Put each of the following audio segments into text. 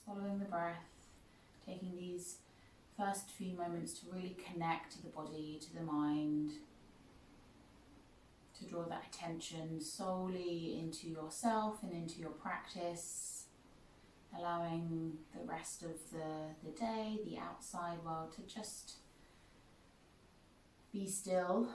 following the breath, taking these first few moments to really connect to the body, to the mind, to draw that attention solely into yourself and into your practice, allowing the rest of the day, the outside world, to just be still.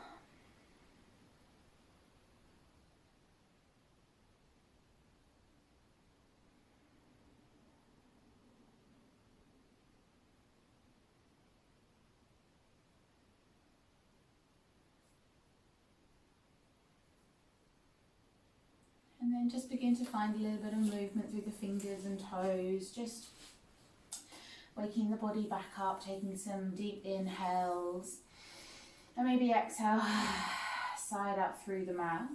And then just begin to find a little bit of movement through the fingers and toes, just waking the body back up, taking some deep inhales, and maybe exhale, side up through the mouth.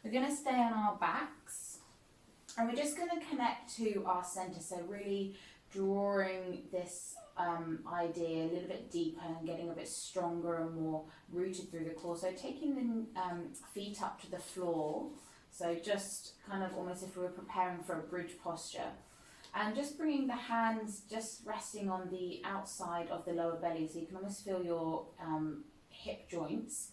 We're going to stay on our backs, and we're just going to connect to our center, so really drawing this idea a little bit deeper and getting a bit stronger and more rooted through the core. So taking the feet up to the floor, so just kind of almost if we were preparing for a bridge posture. And just bringing the hands just resting on the outside of the lower belly, so you can almost feel your hip joints.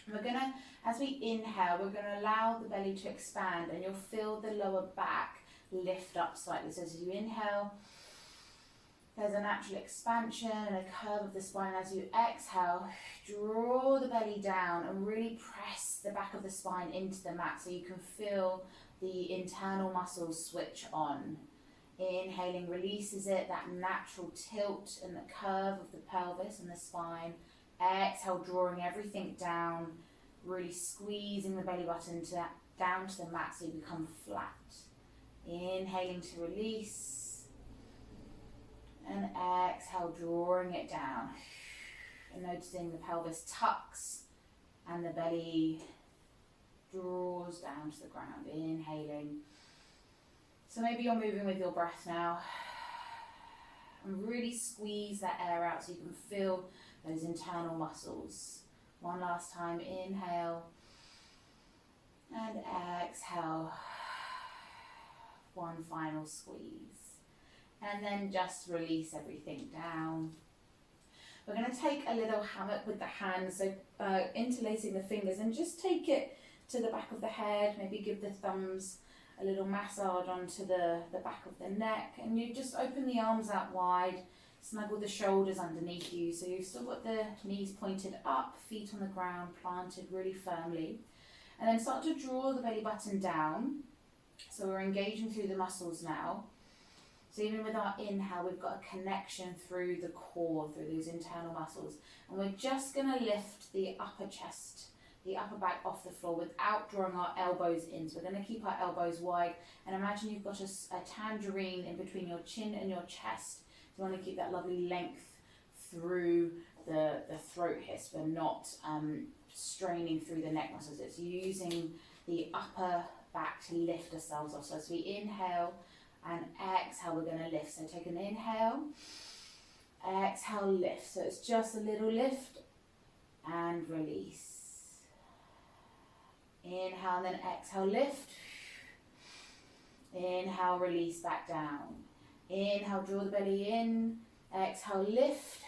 We're going to, as we inhale, we're going to allow the belly to expand, and you'll feel the lower back lift up slightly. So as you inhale, there's a natural expansion and a curve of the spine. As you exhale, draw the belly down and really press the back of the spine into the mat so you can feel the internal muscles switch on. Inhaling releases it, that natural tilt and the curve of the pelvis and the spine. Exhale, drawing everything down, really squeezing the belly button down to the mat so you become flat. Inhaling to release. And exhale, drawing it down. And noticing the pelvis tucks and the belly draws down to the ground. Inhaling. So maybe you're moving with your breath now. And really squeeze that air out so you can feel those internal muscles. One last time, inhale. And exhale. One final squeeze. And then just release everything down. We're going to take a little hammock with the hands, so interlacing the fingers, and just take it to the back of the head. Maybe give the thumbs a little massage onto the back of the neck. And you just open the arms out wide, snuggle the shoulders underneath you. So you've still got the knees pointed up, feet on the ground, planted really firmly. And then start to draw the belly button down. So we're engaging through the muscles now. So even with our inhale, we've got a connection through the core, through those internal muscles. And we're just going to lift the upper chest, the upper back off the floor without drawing our elbows in. So we're going to keep our elbows wide. And imagine you've got a tangerine in between your chin and your chest. So you want to keep that lovely length through the throat hiss. We're not straining through the neck muscles. It's using the upper back to lift ourselves off. So as we inhale, and exhale, we're going to lift. So take an inhale, exhale, lift. So it's just a little lift and release. Inhale and then exhale, lift. Inhale, release back down. Inhale, draw the belly in. Exhale, lift.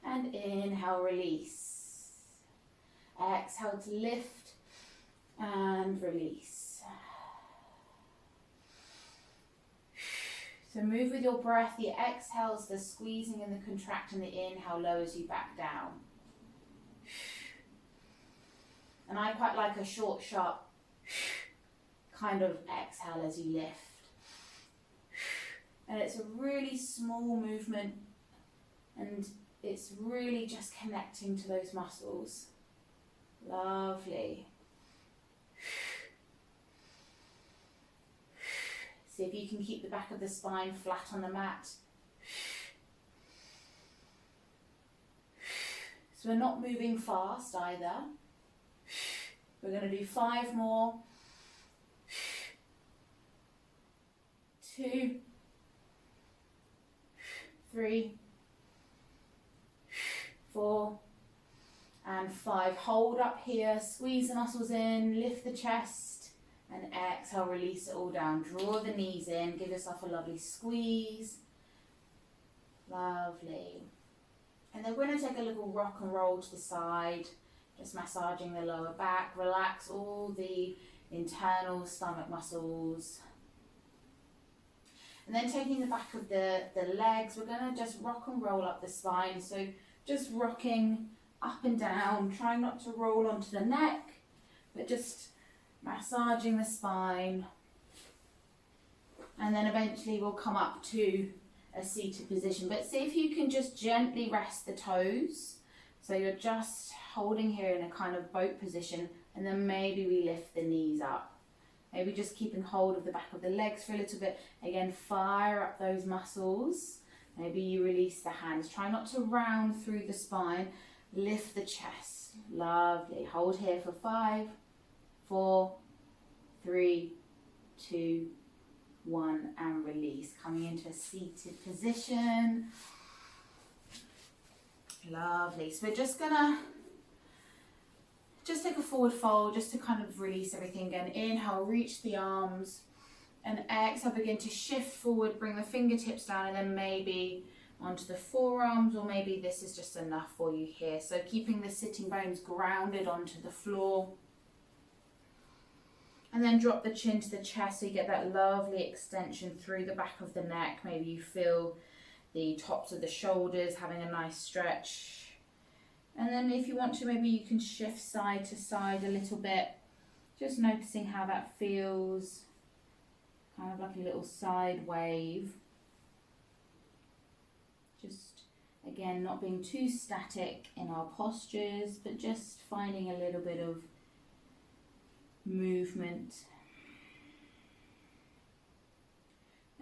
And inhale, release. Exhale to lift and release. So move with your breath. The exhales, the squeezing and the contracting, the inhale lowers you back down. And I quite like a short, sharp kind of exhale as you lift. And it's a really small movement, and it's really just connecting to those muscles. Lovely. See if you can keep the back of the spine flat on the mat. So we're not moving fast either. We're going to do 5 more. 2, 3, 4, and 5. Hold up here, squeeze the muscles in, lift the chest, And exhale, release it all down. Draw the knees in, give yourself a lovely squeeze. Lovely. And then we're going to take a little rock and roll to the side, just massaging the lower back. Relax all the internal stomach muscles. And then taking the back of the legs, we're going to just rock and roll up the spine. So just rocking up and down, trying not to roll onto the neck, but just massaging the spine. And then eventually we'll come up to a seated position. But see if you can just gently rest the toes. So you're just holding here in a kind of boat position, and then maybe we lift the knees up. Maybe just keeping hold of the back of the legs for a little bit. Again, fire up those muscles. Maybe you release the hands. Try not to round through the spine. Lift the chest. Lovely. Hold here for 5, 4, 3, 2, 1, and release. Coming into a seated position. Lovely. So we're just gonna take a forward fold just to kind of release everything again. Inhale, reach the arms, and exhale, begin to shift forward, bring the fingertips down, and then maybe onto the forearms, or maybe this is just enough for you here. So keeping the sitting bones grounded onto the floor. And then drop the chin to the chest so you get that lovely extension through the back of the neck. Maybe you feel the tops of the shoulders having a nice stretch. And then if you want to, maybe you can shift side to side a little bit. Just noticing how that feels. Kind of like a little side wave. Just, again, not being too static in our postures, but just finding a little bit of movement.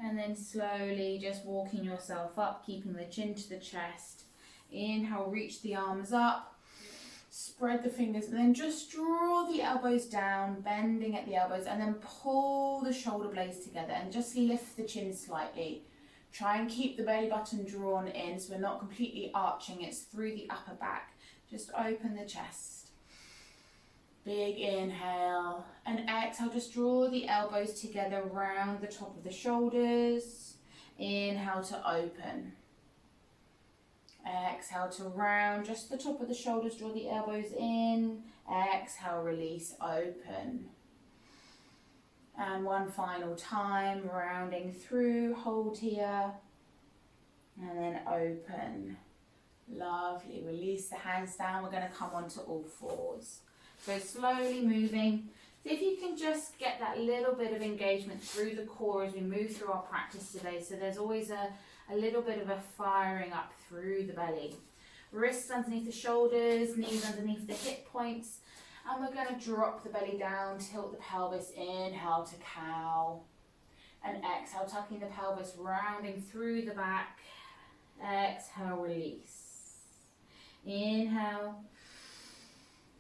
And then slowly just walking yourself up, keeping the chin to the chest. Inhale, reach the arms up, spread the fingers, and then just draw the elbows down, bending at the elbows, and then pull the shoulder blades together and just lift the chin slightly. Try and keep the belly button drawn in so we're not completely arching, it's through the upper back. Just open the chest. Big inhale, and exhale, just draw the elbows together around the top of the shoulders. Inhale to open. Exhale to round just the top of the shoulders, draw the elbows in. Exhale, release, open. And one final time, rounding through, hold here, and then open. Lovely, release the hands down. We're going to come onto all fours. So slowly moving. See if you can just get that little bit of engagement through the core as we move through our practice today. So there's always a little bit of a firing up through the belly. Wrists underneath the shoulders, knees underneath the hip points. And we're going to drop the belly down, tilt the pelvis, inhale to cow. And exhale, tucking the pelvis, rounding through the back. Exhale, release. Inhale,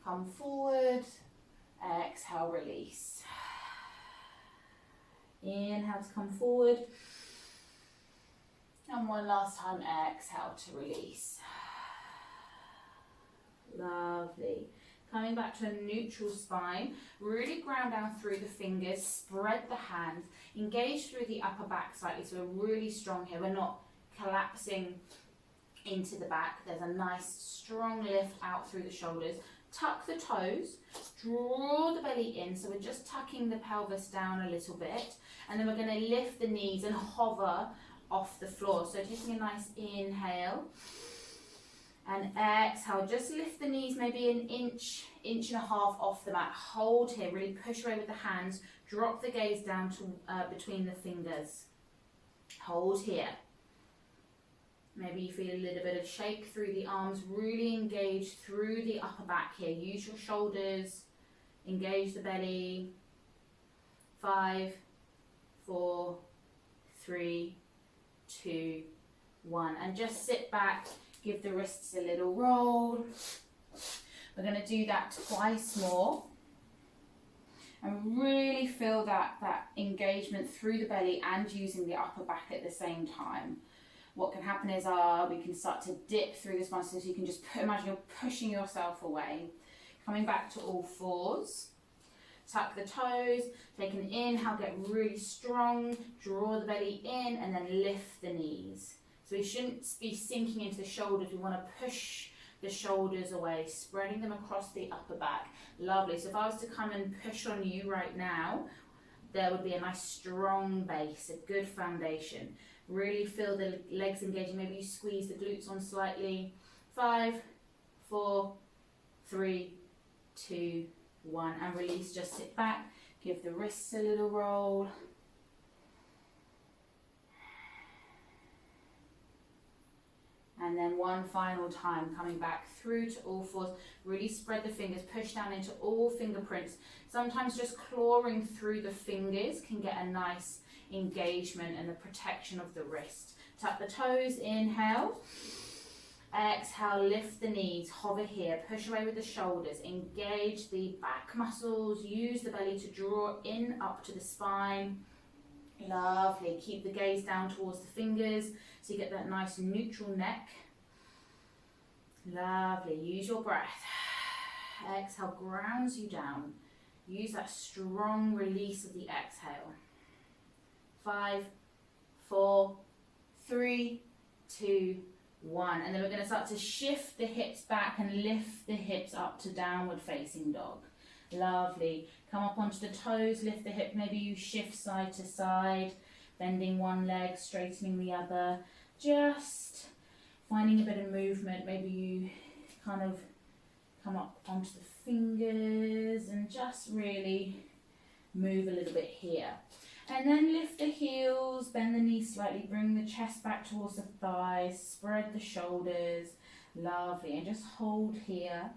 come forward. Exhale, release. Inhale to come forward. And one last time, exhale to release. Lovely. Coming back to a neutral spine. Really ground down through the fingers. Spread the hands. Engage through the upper back slightly. So we're really strong here. We're not collapsing into the back. There's a nice strong lift out through the shoulders. Tuck the toes. Draw the belly in. So we're just tucking the pelvis down a little bit. And then we're going to lift the knees and hover off the floor. So taking a nice inhale and exhale, just lift the knees maybe an inch and a half off the mat. Hold here, really push away with the hands, drop the gaze down to between the fingers. Hold here. Maybe you feel a little bit of shake through the arms, really engage through the upper back here. Use your shoulders, engage the belly. 5, 4, 3, 2, 1, and just sit back, give the wrists a little roll. We're going to do that twice more and really feel that engagement through the belly and using the upper back at the same time. What can happen is we can start to dip through this muscle, so you can just imagine you're pushing yourself away. Coming back to all fours. tuck the toes, take an inhale, get really strong, draw the belly in, and then lift the knees. So we shouldn't be sinking into the shoulders, we want to push the shoulders away, spreading them across the upper back. Lovely. So if I was to come and push on you right now, there would be a nice strong base, a good foundation. Really feel the legs engaging. Maybe you squeeze the glutes on slightly. 5, 4, 3, 2, 1, and release. Just sit back, give the wrists a little roll. And then one final time, coming back through to all fours. Really spread the fingers, push down into all fingerprints. Sometimes just clawing through the fingers can get a nice engagement and the protection of the wrist. Tuck the toes, inhale. Exhale, lift the knees, hover here, push away with the shoulders, engage the back muscles, use the belly to draw in up to the spine. Lovely. Keep the gaze down towards the fingers so you get that nice neutral neck. Lovely. Use your breath. Exhale grounds you down. Use that strong release of the exhale. 5, 4, 3, 2, 1. And then we're going to start to shift the hips back and lift the hips up to downward facing dog. Lovely. Come up onto the toes, lift the hip, maybe you shift side to side, bending one leg, straightening the other, just finding a bit of movement. Maybe you kind of come up onto the fingers and just really move a little bit here. And then lift the heels, bend the knees slightly, bring the chest back towards the thighs, spread the shoulders. Lovely. And just hold here.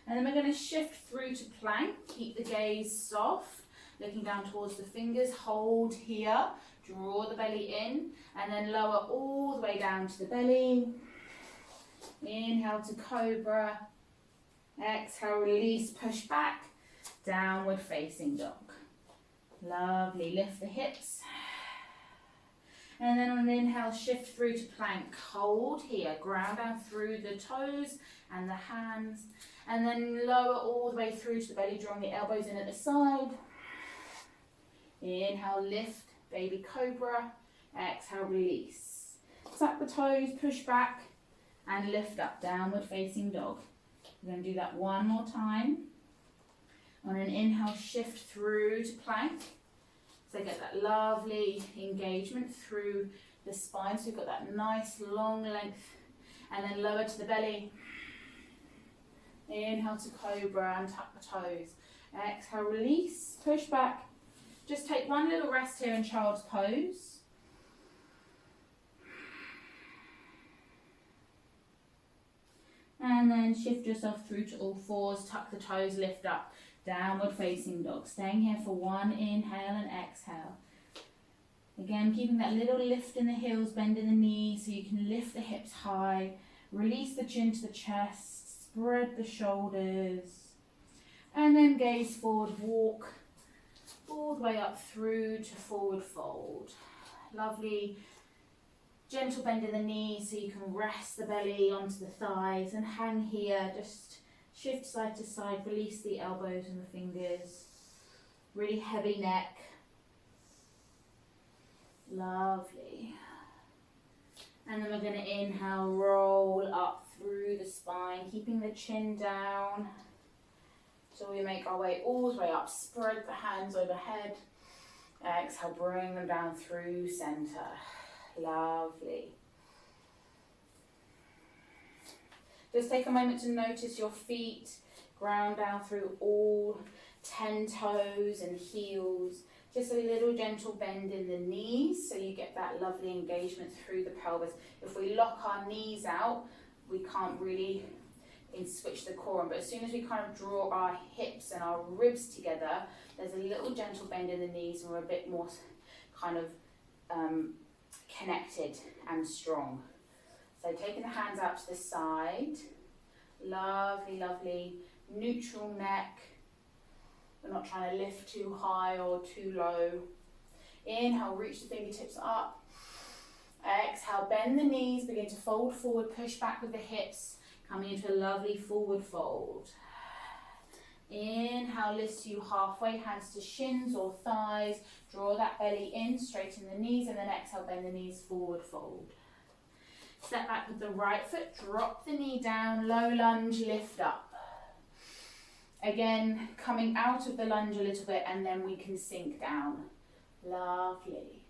And then we're going to shift through to plank. Keep the gaze soft, looking down towards the fingers. Hold here, draw the belly in, and then lower all the way down to the belly. Inhale to cobra. Exhale, release, push back. Downward facing dog. Lovely. Lift the hips. And then on an inhale, shift through to plank. Hold here, ground down through the toes and the hands. And then lower all the way through to the belly, drawing the elbows in at the side. Inhale, lift, baby cobra. Exhale, release. Tuck the toes, push back, and lift up, downward facing dog. We're going to do that one more time. On an inhale, shift through to plank. So get that lovely engagement through the spine. So you've got that nice long length. And then lower to the belly. Inhale to cobra and tuck the toes. Exhale, release, push back. Just take one little rest here in child's pose. And then shift yourself through to all fours, tuck the toes, lift up, downward facing dog. Staying here for one inhale and exhale. Again, keeping that little lift in the heels, bend in the knees so you can lift the hips high, release the chin to the chest. Spread the shoulders, and then gaze forward, walk all the way up through to forward fold. Lovely, gentle bend in the knees so you can rest the belly onto the thighs and hang here. Just shift side to side, release the elbows and the fingers. Really heavy neck. Lovely. And then we're going to inhale, roll up through the spine, keeping the chin down. So we make our way all the way up, spread the hands overhead. Exhale, bring them down through center. Lovely. Just take a moment to notice your feet, ground down through all 10 toes and heels. Just a little gentle bend in the knees so you get that lovely engagement through the pelvis. If we lock our knees out, we can't really switch the core on, but as soon as we kind of draw our hips and our ribs together, there's a little gentle bend in the knees and we're a bit more kind of connected and strong. So taking the hands out to the side, lovely, lovely, neutral neck. We're not trying to lift too high or too low. Inhale, reach the fingertips up. Exhale, bend the knees, begin to fold forward, push back with the hips. Coming into a lovely forward fold. Inhale, lifts you halfway, hands to shins or thighs. Draw that belly in, straighten the knees, and then exhale, bend the knees, forward fold. Step back with the right foot, drop the knee down, low lunge, lift up. Again, coming out of the lunge a little bit, and then we can sink down. Lovely.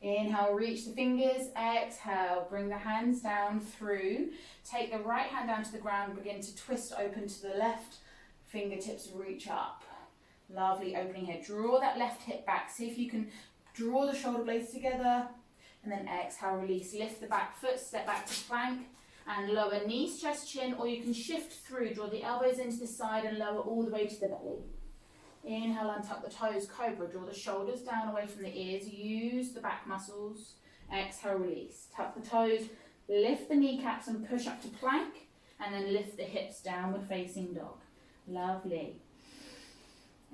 Inhale, reach the fingers, exhale, bring the hands down through. Take the right hand down to the ground, begin to twist open to the left, fingertips reach up. Lovely, opening here. Draw that left hip back, see if you can draw the shoulder blades together, and then exhale, release, lift the back foot, step back to plank, and lower knees, chest, chin, or you can shift through, draw the elbows into the side and lower all the way to the belly. Inhale, untuck the toes, cobra, draw the shoulders down away from the ears, use the back muscles. Exhale, release, tuck the toes, lift the kneecaps and push up to plank, and then lift the hips, downward facing dog. Lovely.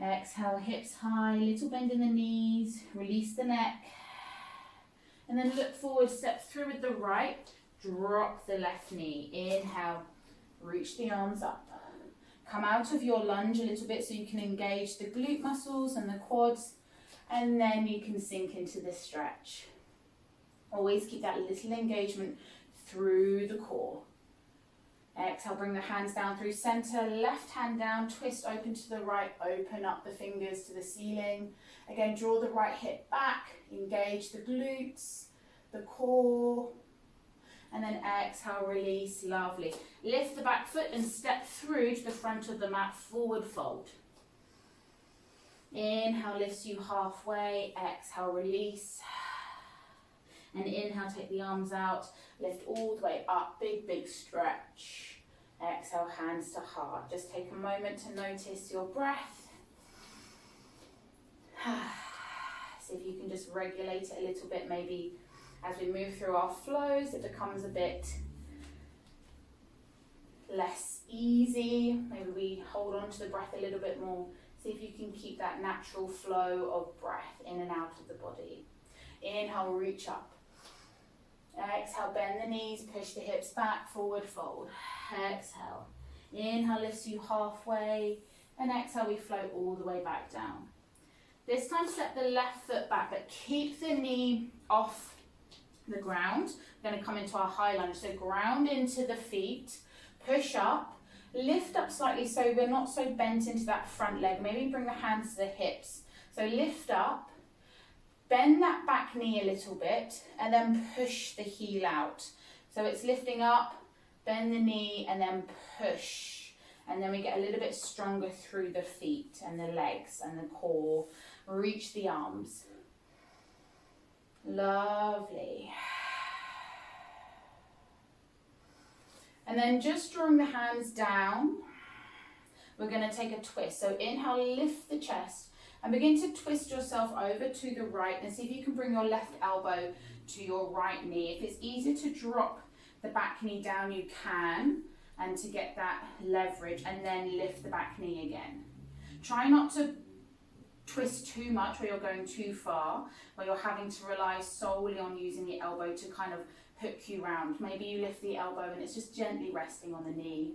Exhale, hips high, little bend in the knees, release the neck, and then look forward, step through with the right, drop the left knee. Inhale, reach the arms up. Come out of your lunge a little bit so you can engage the glute muscles and the quads, and then you can sink into this stretch. Always keep that little engagement through the core. Exhale, bring the hands down through center, left hand down, twist open to the right, open up the fingers to the ceiling. Again, draw the right hip back, engage the glutes, the core, and then exhale, release, lovely. Lift the back foot and step through to the front of the mat, forward fold. Inhale, lifts you halfway, exhale, release. And inhale, take the arms out, lift all the way up, big, big stretch. Exhale, hands to heart. Just take a moment to notice your breath. See if you can just regulate it a little bit. Maybe as we move through our flows, it becomes a bit less easy. Maybe we hold on to the breath a little bit more. See if you can keep that natural flow of breath in and out of the body. Inhale, reach up. Exhale, bend the knees, push the hips back, forward fold. Exhale. Inhale, lifts you halfway, and exhale, we float all the way back down. This time, step the left foot back, but keep the knee off the ground. We're going to come into our high lunge, so ground into the feet, push up, lift up slightly so we're not so bent into that front leg. Maybe bring the hands to the hips. So lift up. Bend that back knee a little bit and then push the heel out. So it's lifting up, bend the knee and then push. And then we get a little bit stronger through the feet and the legs and the core. Reach the arms. Lovely. And then just drawing the hands down, we're going to take a twist. So inhale, lift the chest. And begin to twist yourself over to the right and see if you can bring your left elbow to your right knee. If it's easier to drop the back knee down, you can, and to get that leverage, and then lift the back knee again. Try not to twist too much where you're going too far, where you're having to rely solely on using the elbow to kind of hook you round. Maybe you lift the elbow and it's just gently resting on the knee.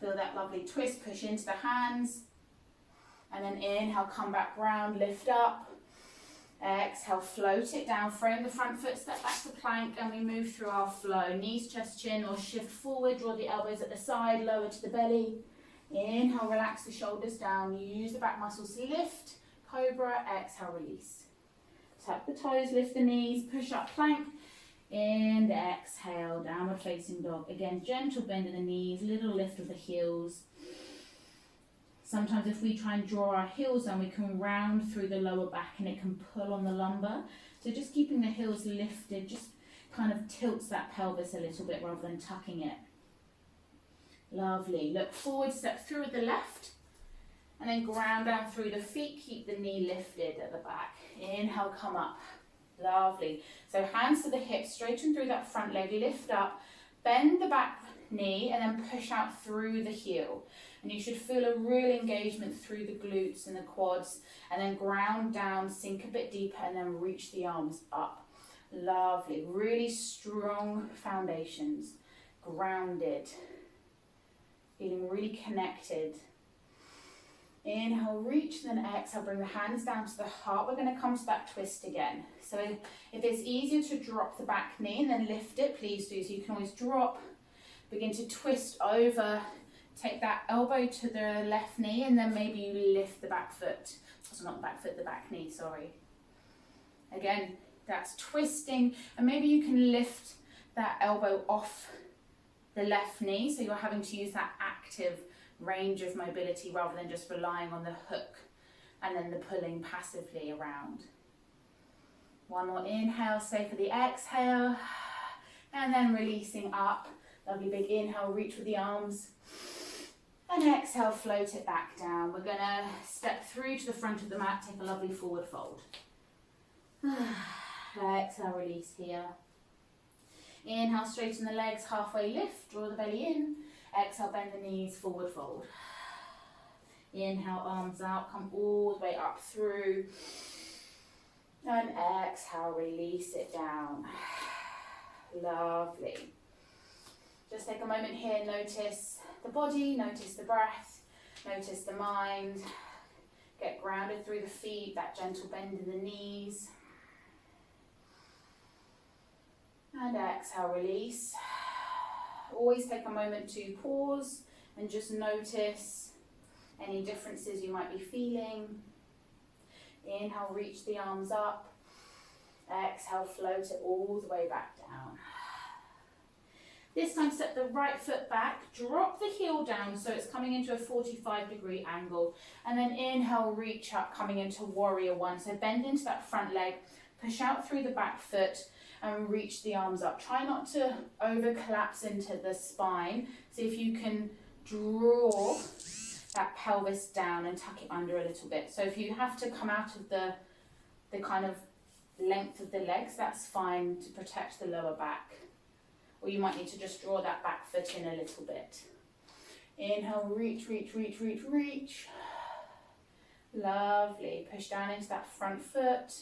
Feel that lovely twist, push into the hands. And then inhale, come back round, lift up. Exhale, float it down, frame the front foot, step back to plank, and we move through our flow. Knees, chest, chin, or shift forward, draw the elbows at the side, lower to the belly. Inhale, relax the shoulders down, use the back muscles, lift, cobra, exhale, release. Tap the toes, lift the knees, push up, plank, and exhale, downward facing dog. Again, gentle bend in the knees, little lift of the heels. Sometimes if we try and draw our heels down, we can round through the lower back and it can pull on the lumbar. So just keeping the heels lifted just kind of tilts that pelvis a little bit rather than tucking it. Lovely. Look forward, step through with the left, and then ground down through the feet. Keep the knee lifted at the back. Inhale, come up. Lovely. So hands to the hips, straighten through that front leg, lift up, bend the back knee, and then push out through the heel. And you should feel a real engagement through the glutes and the quads, and then ground down, sink a bit deeper, and then reach the arms up. Lovely, really strong foundations. grounded, feeling really connected. Inhale, reach, then exhale, bring the hands down to the heart. We're going to come to that twist again. So if it's easier to drop the back knee and then lift it, please do. So you can always drop, begin to twist over, take that elbow to the left knee, and then maybe you lift the back foot. So not the back foot, the back knee, sorry. Again, that's twisting, and maybe you can lift that elbow off the left knee, so you're having to use that active range of mobility rather than just relying on the hook and then the pulling passively around. One more inhale, stay for the exhale, and then releasing up. Lovely big inhale, reach with the arms, and exhale, float it back down. We're going to step through to the front of the mat, take a lovely forward fold. Exhale, release here. Inhale, straighten the legs, halfway lift, draw the belly in. Exhale, bend the knees, forward fold. Inhale, arms out, come all the way up through. And exhale, release it down. Lovely. Just take a moment here, notice the body, notice the breath, notice the mind. Get grounded through the feet, that gentle bend in the knees. And exhale, release. Always take a moment to pause and just notice any differences you might be feeling. Inhale, reach the arms up. Exhale, float it all the way back down. This time, step the right foot back, drop the heel down so it's coming into a 45-degree angle. And then inhale, reach up, coming into warrior one. So bend into that front leg, push out through the back foot, and reach the arms up. Try not to over collapse into the spine. See if you can draw that pelvis down and tuck it under a little bit. So if you have to come out of the kind of length of the legs, that's fine to protect the lower back. Or you might need to just draw that back foot in a little bit. Inhale, reach, reach, reach, reach, reach. Lovely. Push down into that front foot.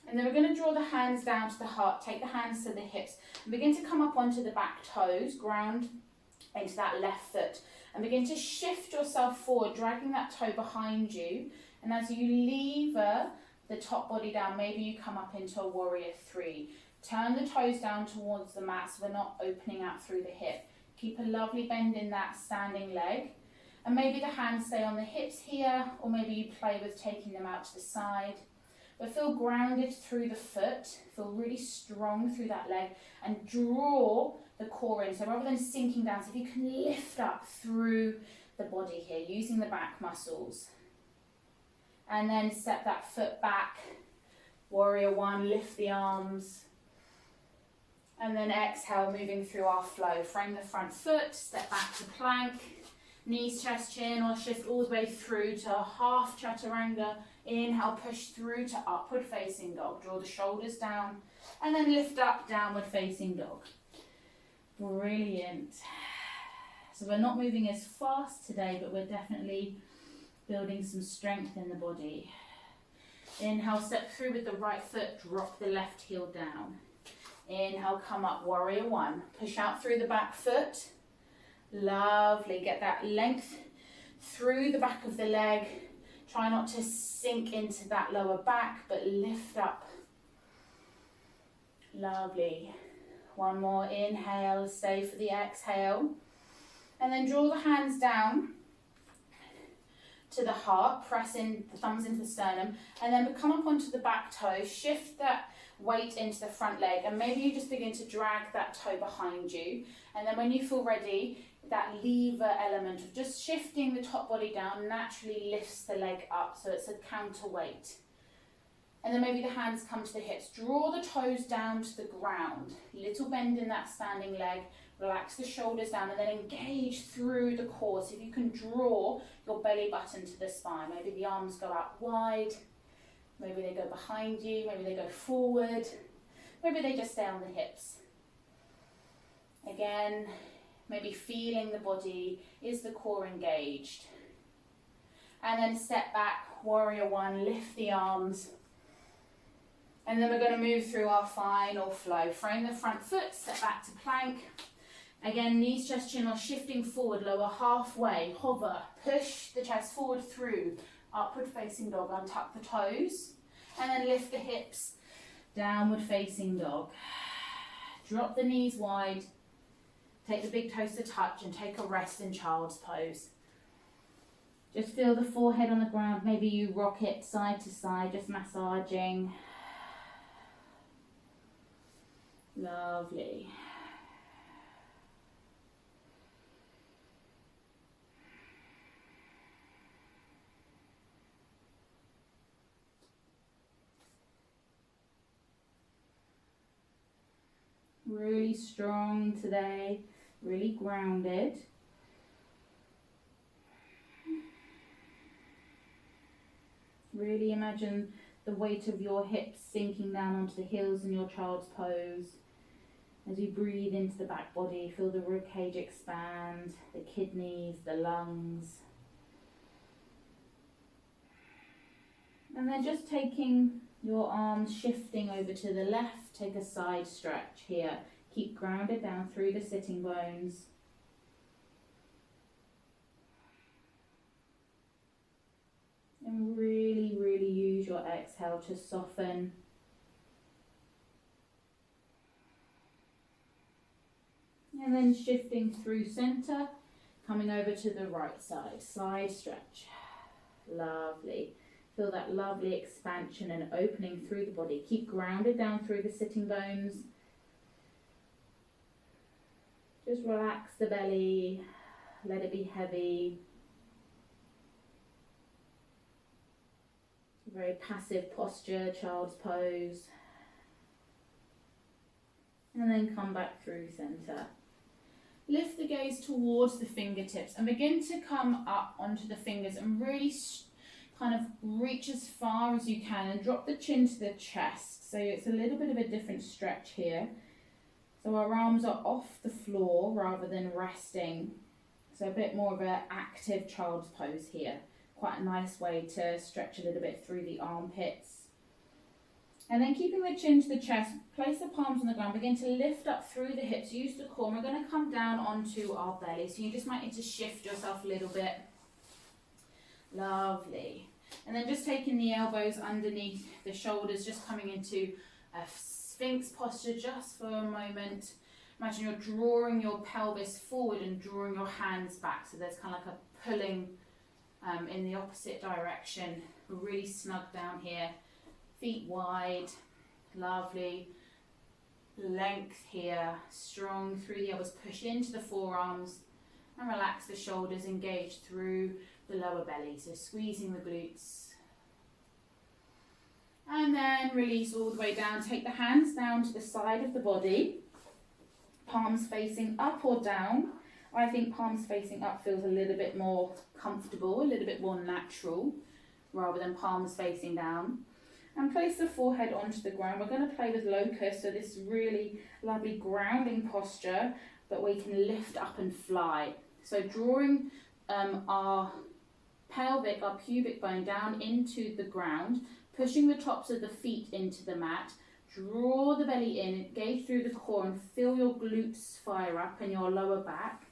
And then we're going to draw the hands down to the heart, take the hands to the hips, and begin to come up onto the back toes, ground into that left foot, and begin to shift yourself forward, dragging that toe behind you. And as you lever the top body down, maybe you come up into a warrior three. Turn the toes down towards the mat so we're not opening out through the hip. Keep a lovely bend in that standing leg. And maybe the hands stay on the hips here, or maybe you play with taking them out to the side. But feel grounded through the foot, feel really strong through that leg, and draw the core in. So rather than sinking down, so if you can lift up through the body here, using the back muscles. And then step that foot back, warrior one, lift the arms. And then exhale, moving through our flow. Frame the front foot, step back to plank, knees, chest, chin, or shift all the way through to half chaturanga. Inhale, push through to upward facing dog. Draw the shoulders down and then lift up, downward facing dog. Brilliant. So we're not moving as fast today, but we're definitely building some strength in the body. Inhale, step through with the right foot, drop the left heel down. Inhale, come up, warrior one. Push out through the back foot. Lovely. Get that length through the back of the leg. Try not to sink into that lower back, but lift up. Lovely. One more inhale, stay for the exhale. And then draw the hands down to the heart, press in the thumbs into the sternum, and then come up onto the back toe, shift that weight into the front leg, and maybe you just begin to drag that toe behind you. And then when you feel ready, that lever element of just shifting the top body down naturally lifts the leg up, so it's a counterweight. And then maybe the hands come to the hips. Draw the toes down to the ground. Little bend in that standing leg. Relax the shoulders down and then engage through the core. So if you can draw your belly button to the spine. Maybe the arms go out wide. Maybe they go behind you. Maybe they go forward. Maybe they just stay on the hips. Again, maybe feeling the body. Is the core engaged? And then step back, warrior one, lift the arms. And then we're going to move through our final flow. Frame the front foot, step back to plank. Again, knees, chest, chin are shifting forward, lower halfway, hover, push the chest forward through, upward facing dog, untuck the toes, and then lift the hips, downward facing dog. Drop the knees wide, take the big toes to touch and take a rest in child's pose. Just feel the forehead on the ground, maybe you rock it side to side, just massaging. Lovely. Really strong today, really grounded. Really imagine the weight of your hips sinking down onto the heels in your child's pose. As you breathe into the back body, feel the ribcage expand, the kidneys, the lungs. And then just taking your arms, shifting over to the left, take a side stretch here. Keep grounded down through the sitting bones. And really, really use your exhale to soften. And then shifting through center, coming over to the right side, side stretch. Lovely. Feel that lovely expansion and opening through the body. Keep grounded down through the sitting bones. Just relax the belly, let it be heavy. Very passive posture, child's pose. And then come back through center. Lift the gaze towards the fingertips and begin to come up onto the fingers and really kind of reach as far as you can and drop the chin to the chest. So it's a little bit of a different stretch here. So our arms are off the floor rather than resting. So a bit more of an active child's pose here. Quite a nice way to stretch a little bit through the armpits. And then keeping the chin to the chest, place the palms on the ground, begin to lift up through the hips, use the core. We're going to come down onto our belly. So you just might need to shift yourself a little bit. Lovely. And then just taking the elbows underneath the shoulders, just coming into a Sphinx posture just for a moment. Imagine you're drawing your pelvis forward and drawing your hands back. So there's kind of like a pulling in the opposite direction. We're really snug down here. Feet wide. Lovely. Length here. Strong through the elbows. Push into the forearms and relax the shoulders. Engage through the lower belly. So squeezing the glutes. And then release all the way down. Take the hands down to the side of the body. Palms facing up or down. I think palms facing up feels a little bit more comfortable, a little bit more natural, rather than palms facing down. And place the forehead onto the ground. We're going to play with locust, so this really lovely grounding posture, but we can lift up and fly. So drawing our pelvic, our pubic bone down into the ground, pushing the tops of the feet into the mat. Draw the belly in, engage through the core and feel your glutes fire up and your lower back.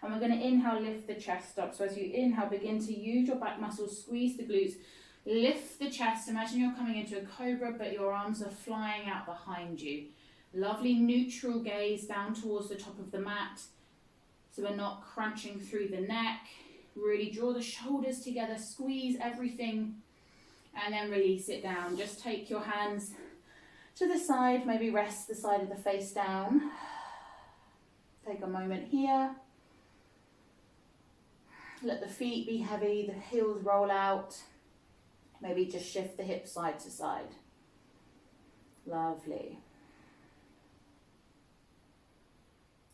And we're going to inhale, lift the chest up. So as you inhale, begin to use your back muscles, squeeze the glutes, lift the chest. Imagine you're coming into a cobra, but your arms are flying out behind you. Lovely neutral gaze down towards the top of the mat. So we're not crunching through the neck. Really draw the shoulders together, squeeze everything, and then release it down. Just take your hands to the side, maybe rest the side of the face down. Take a moment here. Let the feet be heavy, the heels roll out. Maybe just shift the hips side to side. Lovely.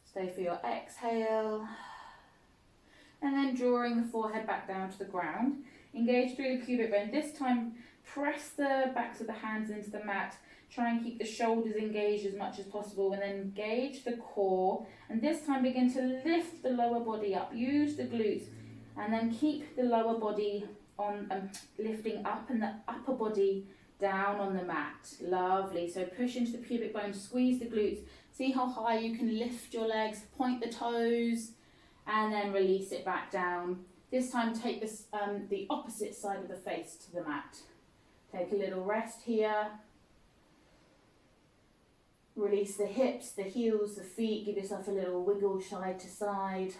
Stay for your exhale. And then drawing the forehead back down to the ground. Engage through the pubic bone. This time, press the backs of the hands into the mat. Try and keep the shoulders engaged as much as possible, and then engage the core. And this time begin to lift the lower body up. Use the glutes, and then keep the lower body on, lifting up and the upper body down on the mat. Lovely. So push into the pubic bone, squeeze the glutes. See how high you can lift your legs, point the toes, and then release it back down. This time take this, the opposite side of the face to the mat. Take a little rest here. Release the hips, the heels, the feet. Give yourself a little wiggle side to side.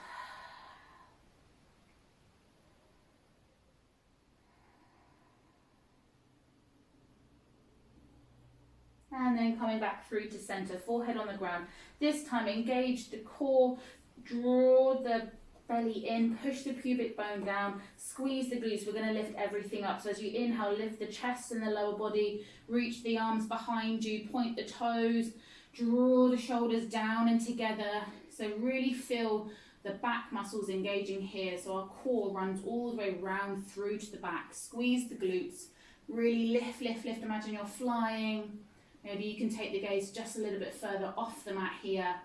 And then coming back through to center, forehead on the ground. This time engage the core, draw the belly in, push the pubic bone down, squeeze the glutes. We're going to lift everything up. So as you inhale, lift the chest and the lower body, reach the arms behind you, point the toes, draw the shoulders down and together. So really feel the back muscles engaging here. So our core runs all the way round through to the back. Squeeze the glutes, really lift, lift, lift. Imagine you're flying. Maybe you can take the gaze just a little bit further off the mat here.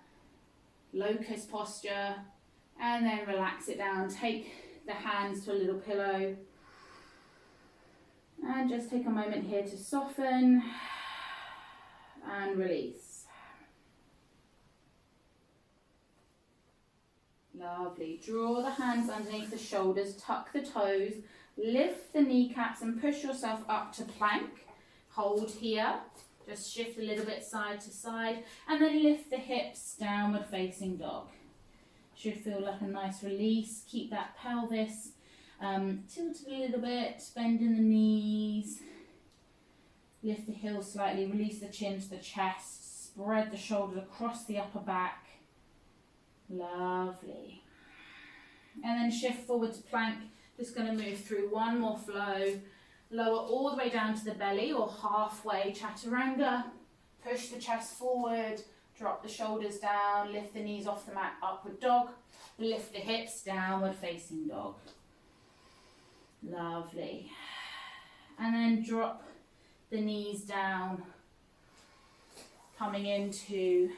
Locust posture. And then relax it down. Take the hands to a little pillow. And just take a moment here to soften and release. Lovely. Draw the hands underneath the shoulders, tuck the toes, lift the kneecaps and push yourself up to plank. Hold here. Just shift a little bit side to side and then lift the hips, downward facing dog. Should feel like a nice release. Keep that pelvis tilted a little bit, bend in the knees. Lift the heels slightly, release the chin to the chest, spread the shoulders across the upper back. Lovely. And then shift forward to plank. Just going to move through one more flow. Lower all the way down to the belly or halfway chaturanga. Push the chest forward, drop the shoulders down, lift the knees off the mat, upward dog. Lift the hips, downward facing dog. Lovely. And then drop the knees down, coming into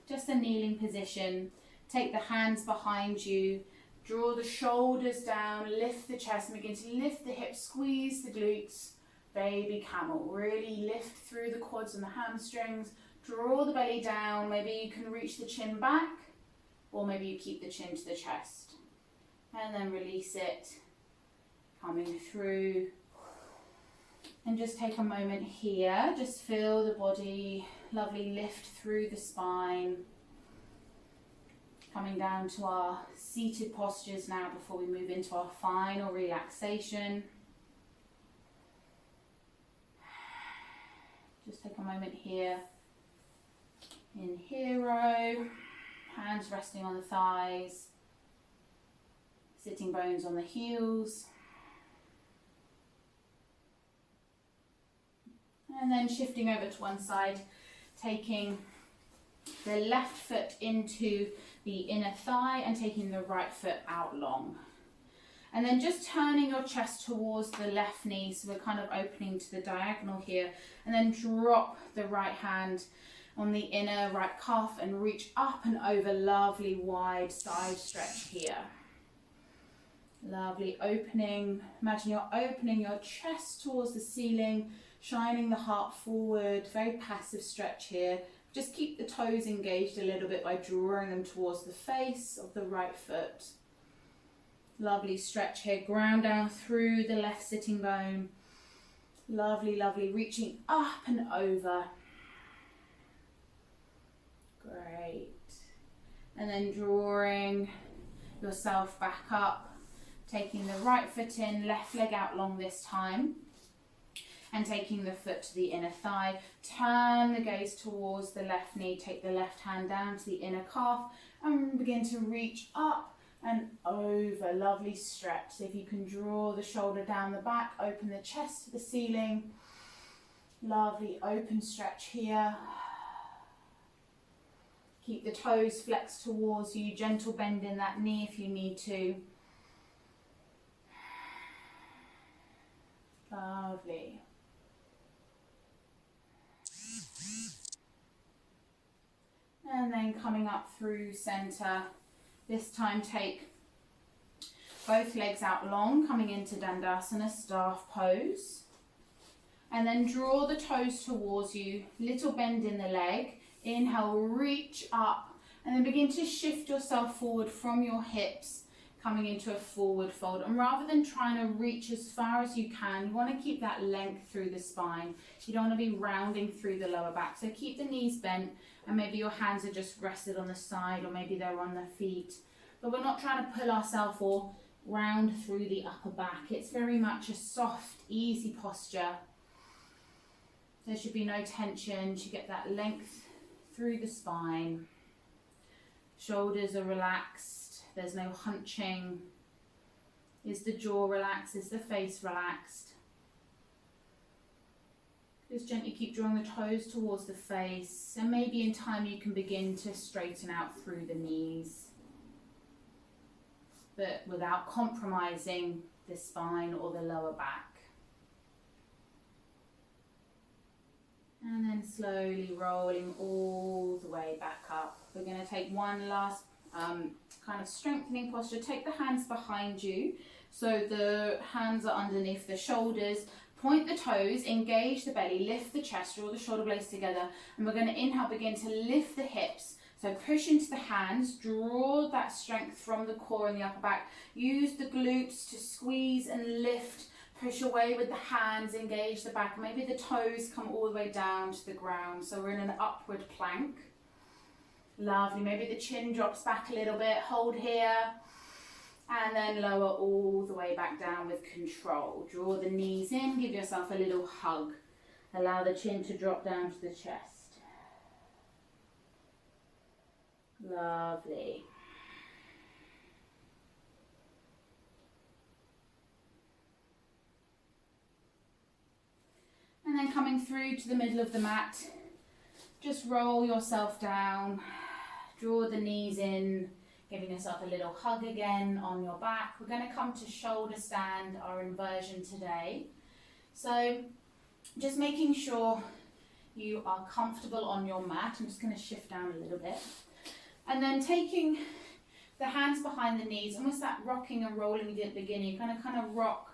just a kneeling position. Take the hands behind you. Draw the shoulders down, lift the chest, and begin to lift the hips, squeeze the glutes, baby camel. Really lift through the quads and the hamstrings. Draw the belly down. Maybe you can reach the chin back, or maybe you keep the chin to the chest. And then release it, coming through. And just take a moment here. Just feel the body, lovely lift through the spine. Coming down to our seated postures now before we move into our final relaxation. Just take a moment here in hero, hands resting on the thighs, sitting bones on the heels. And then shifting over to one side, taking the left foot into the inner thigh and taking the right foot out long. And then just turning your chest towards the left knee, so we're kind of opening to the diagonal here, and then drop the right hand on the inner right calf and reach up and over. Lovely wide side stretch here. Lovely opening. Imagine you're opening your chest towards the ceiling, shining the heart forward. Very passive stretch here. Just keep the toes engaged a little bit by drawing them towards the face of the right foot. Lovely stretch here. Ground down through the left sitting bone. Lovely, lovely. Reaching up and over. Great. And then drawing yourself back up. Taking the right foot in, left leg out long this time. And taking the foot to the inner thigh. Turn the gaze towards the left knee. Take the left hand down to the inner calf and begin to reach up and over. Lovely stretch. So if you can draw the shoulder down the back, open the chest to the ceiling. Lovely open stretch here. Keep the toes flexed towards you. Gentle bend in that knee if you need to. Lovely. And then coming up through center. This time take both legs out long, coming into Dandasana, staff pose. And then draw the toes towards you, little bend in the leg. Inhale, reach up, and then begin to shift yourself forward from your hips, coming into a forward fold. And rather than trying to reach as far as you can, you want to keep that length through the spine. You don't want to be rounding through the lower back. So keep the knees bent, and maybe your hands are just rested on the side, or maybe they're on the feet. But we're not trying to pull ourselves or round through the upper back. It's very much a soft, easy posture. There should be no tension. You get that length through the spine. Shoulders are relaxed. There's no hunching. Is the jaw relaxed? Is the face relaxed? Just gently keep drawing the toes towards the face, and maybe in time you can begin to straighten out through the knees, but without compromising the spine or the lower back. And then slowly rolling all the way back up. We're going to take one last kind of strengthening posture. Take the hands behind you, so the hands are underneath the shoulders. Point the toes, engage the belly, lift the chest, draw the shoulder blades together. And we're going to inhale, begin to lift the hips. So push into the hands, draw that strength from the core and the upper back. Use the glutes to squeeze and lift. Push away with the hands, engage the back. Maybe the toes come all the way down to the ground. So we're in an upward plank. Lovely. Maybe the chin drops back a little bit. Hold here. And then lower all the way back down with control. Draw the knees in. Give yourself a little hug. Allow the chin to drop down to the chest. Lovely. And then coming through to the middle of the mat, just roll yourself down, draw the knees in, giving yourself a little hug again on your back. We're going to come to shoulder stand, our inversion today. So just making sure you are comfortable on your mat. I'm just going to shift down a little bit. And then taking the hands behind the knees, almost that rocking and rolling you did at the beginning. You're going to kind of rock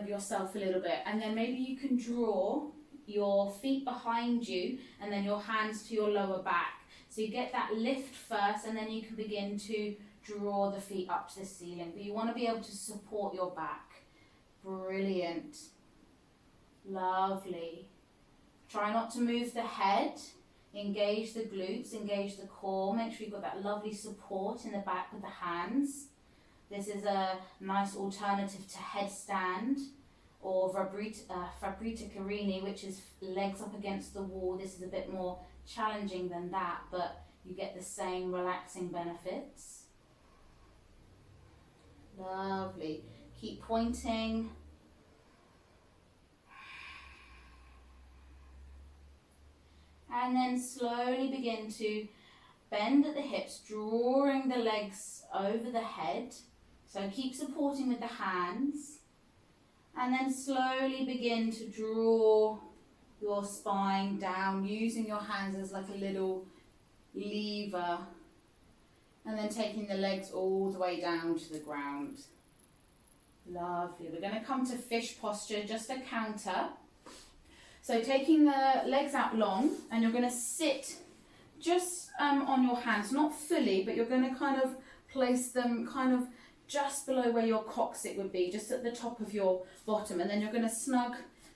yourself a little bit, and then maybe you can draw your feet behind you and then your hands to your lower back, so you get that lift first, and then you can begin to draw the feet up to the ceiling. But you want to be able to support your back. Brilliant. Lovely. Try not to move the head. Engage the glutes, engage the core. Make sure you've got that lovely support in the back with the hands. This is a nice alternative to headstand or Fabrita Carini, which is legs up against the wall. This is a bit more challenging than that, but you get the same relaxing benefits. Lovely. Keep pointing. And then slowly begin to bend at the hips, drawing the legs over the head. So keep supporting with the hands, and then slowly begin to draw your spine down, using your hands as like a little lever, and then taking the legs all the way down to the ground. Lovely. We're going to come to fish posture, just a counter. So taking the legs out long, and you're going to sit just on your hands, not fully, but you're going to kind of place them kind of just below where your coccyx would be, just at the top of your bottom, and then you're going to snug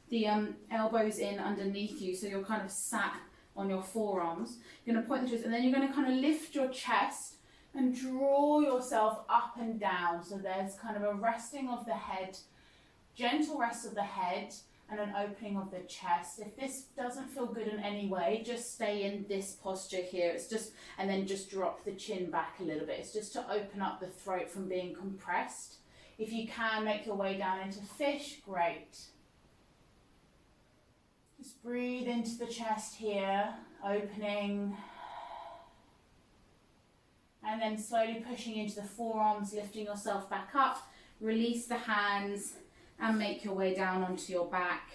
the elbows in underneath you, so you're kind of sat on your forearms. You're going to point the toes, and then you're going to kind of lift your chest and draw yourself up and down. So there's kind of a resting of the head, gentle rest of the head, and an opening of the chest. If this doesn't feel good in any way, just stay in this posture here. It's just, and then just drop the chin back a little bit. It's just to open up the throat from being compressed. If you can make your way down into fish, great. Just breathe into the chest here, opening. And then slowly pushing into the forearms, lifting yourself back up. Release the hands and make your way down onto your back.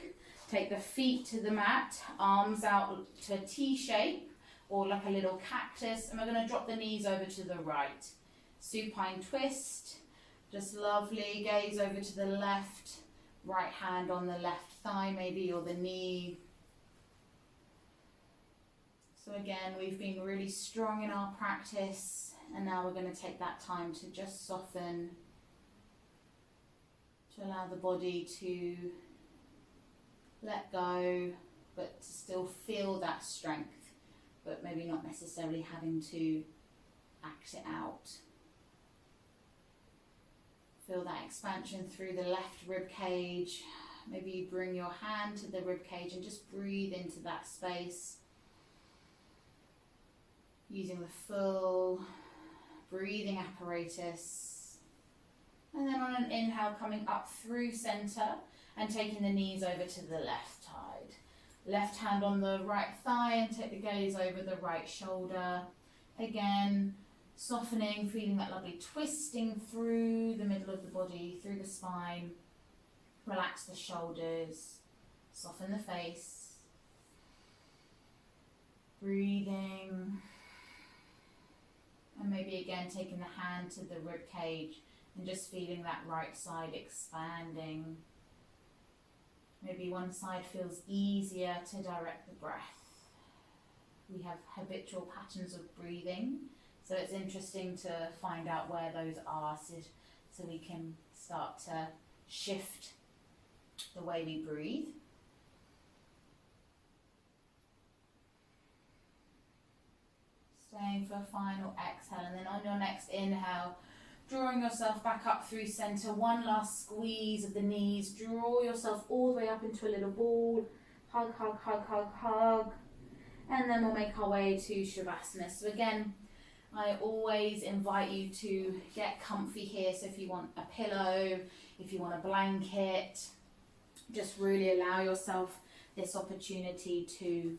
Take the feet to the mat, arms out to a T shape or like a little cactus, and we're going to drop the knees over to the right. Supine twist, just lovely, gaze over to the left, right hand on the left thigh maybe, or the knee. So again, we've been really strong in our practice, and now we're going to take that time to just soften, to allow the body to let go, but to still feel that strength, but maybe not necessarily having to act it out. Feel that expansion through the left rib cage. Maybe you bring your hand to the rib cage and just breathe into that space, using the full breathing apparatus. And then on an inhale, coming up through center and taking the knees over to the left side. Left hand on the right thigh and take the gaze over the right shoulder. Again, softening, feeling that lovely twisting through the middle of the body, through the spine. Relax the shoulders, soften the face. Breathing. And maybe again taking the hand to the rib cage and just feeling that right side expanding. Maybe one side feels easier to direct the breath. We have habitual patterns of breathing, so it's interesting to find out where those are, so we can start to shift the way we breathe. Staying for a final exhale, and then on your next inhale, drawing yourself back up through center. One last squeeze of the knees. Draw yourself all the way up into a little ball. Hug, hug, hug, hug, hug. And then we'll make our way to Shavasana. So again, I always invite you to get comfy here. So if you want a pillow, if you want a blanket, just really allow yourself this opportunity to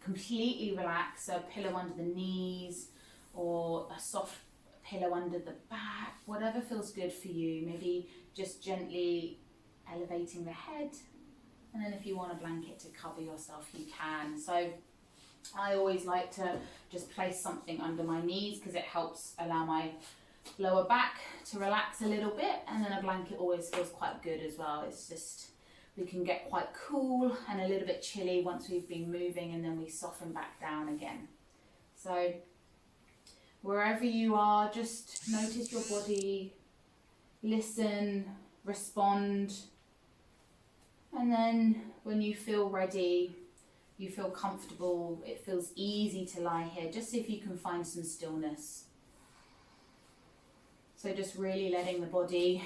completely relax. So a pillow under the knees or a soft pillow under the back, whatever feels good for you. Maybe just gently elevating the head, and then if you want a blanket to cover yourself, you can. So I always like to just place something under my knees because it helps allow my lower back to relax a little bit, and then a blanket always feels quite good as well. It's just, we can get quite cool and a little bit chilly once we've been moving, and then we soften back down again. So wherever you are, just notice your body, listen, respond, and then when you feel ready, you feel comfortable, it feels easy to lie here, just see if you can find some stillness. So just really letting the body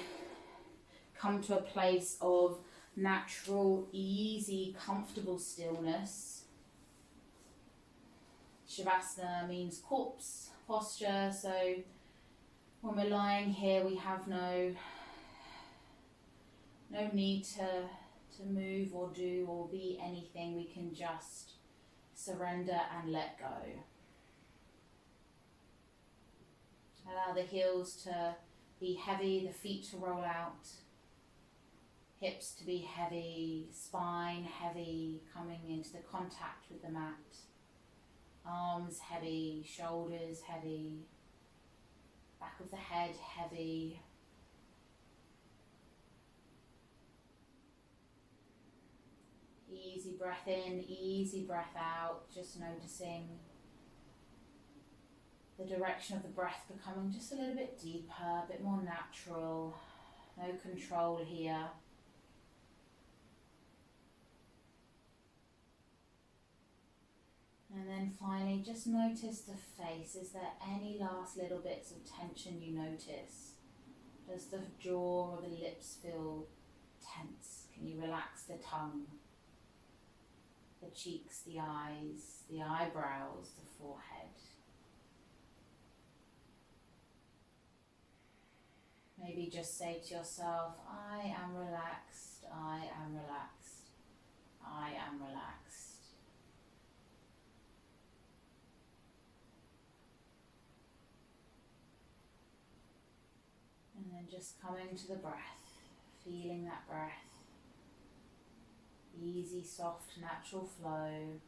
come to a place of natural, easy, comfortable stillness. Shavasana means corpse posture, so when we're lying here, we have no need to move or do or be anything. We can just surrender and let go. Allow the heels to be heavy, the feet to roll out, hips to be heavy, spine heavy, coming into the contact with the mat. Arms heavy, shoulders heavy, back of the head heavy. Easy breath in, easy breath out, just noticing the direction of the breath becoming just a little bit deeper, a bit more natural, no control here. And then finally, just notice the face. Is there any last little bits of tension you notice? Does the jaw or the lips feel tense? Can you relax the tongue, the cheeks, the eyes, the eyebrows, the forehead? Maybe just say to yourself, I am relaxed, I am relaxed, I am relaxed. And then just coming to the breath, feeling that breath. Easy, soft, natural flow.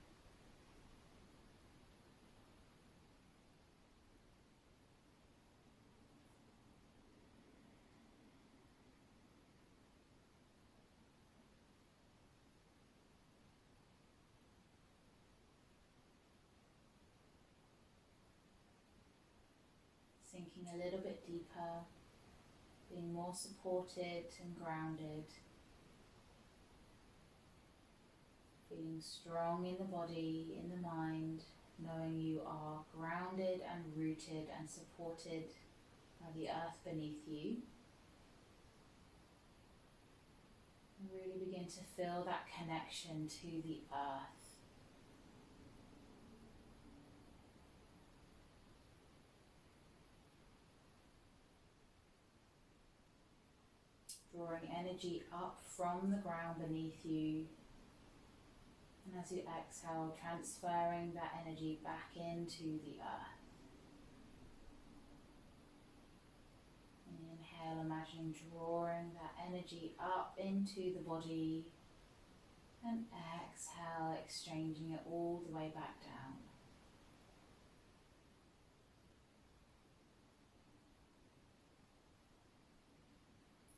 sinking a little bit deeper, being more supported and grounded, feeling strong in the body, in the mind, knowing you are grounded and rooted and supported by the earth beneath you. And really begin to feel that connection to the earth. Drawing energy up from the ground beneath you. And as you exhale, transferring that energy back into the earth. Inhale, imagine drawing that energy up into the body, and exhale, exchanging it all the way back down.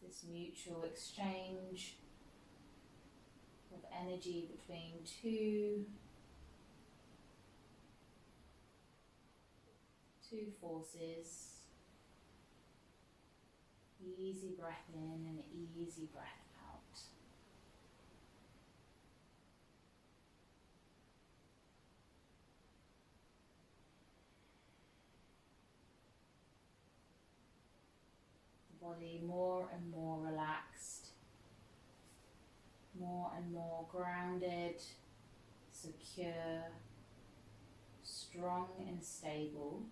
This mutual exchange of energy between two forces. Easy breath in and easy breath out. The body more and more relaxed, more and more grounded, secure, strong and stable.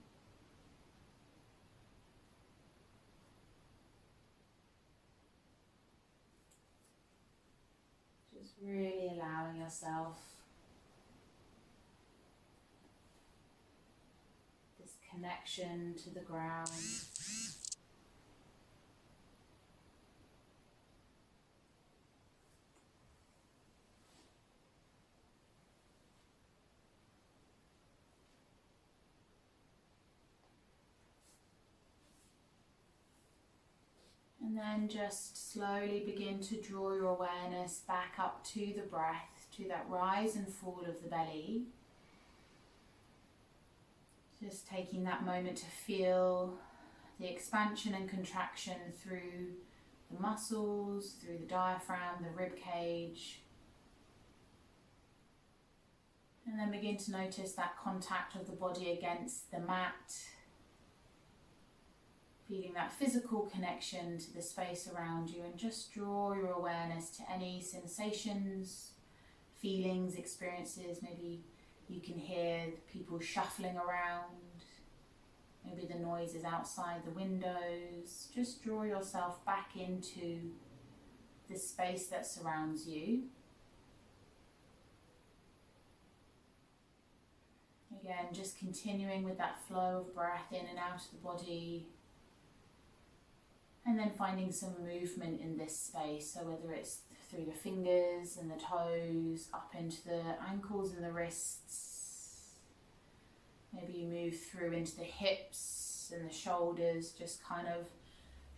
Just really allowing yourself this connection to the ground. And then just slowly begin to draw your awareness back up to the breath, to that rise and fall of the belly. Just taking that moment to feel the expansion and contraction through the muscles, through the diaphragm, the rib cage. And then begin to notice that contact of the body against the mat. Feeling that physical connection to the space around you, and just draw your awareness to any sensations, feelings, experiences. Maybe you can hear people shuffling around, maybe the noises outside the windows. Just draw yourself back into the space that surrounds you. Again, just continuing with that flow of breath in and out of the body. And then finding some movement in this space, so whether it's through the fingers and the toes, up into the ankles and the wrists. Maybe you move through into the hips and the shoulders, just kind of,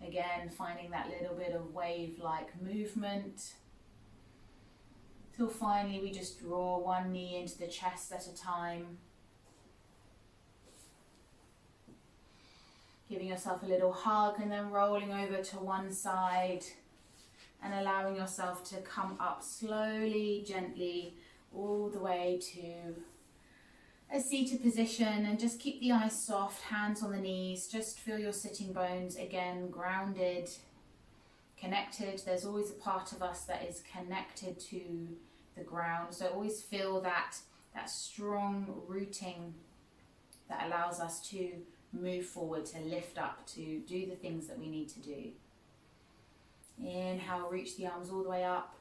again, finding that little bit of wave-like movement. Till finally we just draw one knee into the chest at a time. Giving yourself a little hug and then rolling over to one side and allowing yourself to come up slowly, gently, all the way to a seated position, and just keep the eyes soft, hands on the knees. Just feel your sitting bones again grounded, connected. There's always a part of us that is connected to the ground, so always feel that strong rooting that allows us to move forward, to lift up, to do the things that we need to do. Inhale, reach the arms all the way up.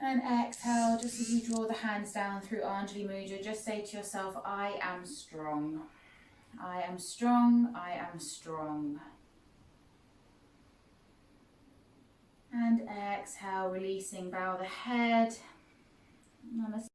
And exhale, just as you draw the hands down through Anjali Mudra, just say to yourself, I am strong. I am strong, I am strong. And exhale, releasing, bow the head. Namaste.